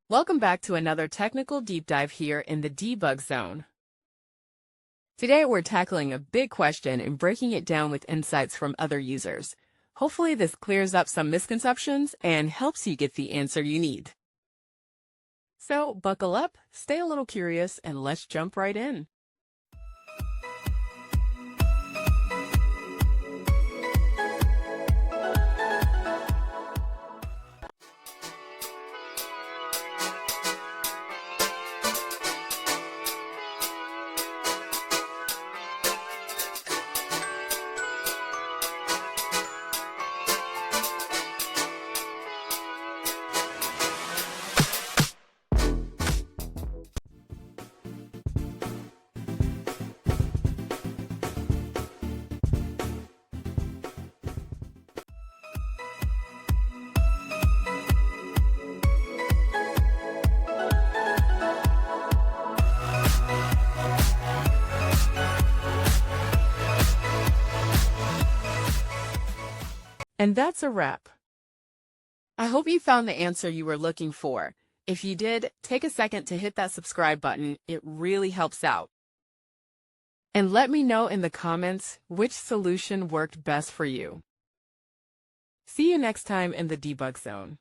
Welcome back to another technical deep dive here in the debug zone. Today we're tackling a big question and breaking it down with insights from other users. Hopefully this clears up some misconceptions and helps you get the answer you need. So buckle up, stay a little curious, and let's jump right in. And that's a wrap. I hope you found the answer you were looking for. If you did, take a second to hit that subscribe button. It really helps out. And let me know in the comments which solution worked best for you. See you next time in the debug zone.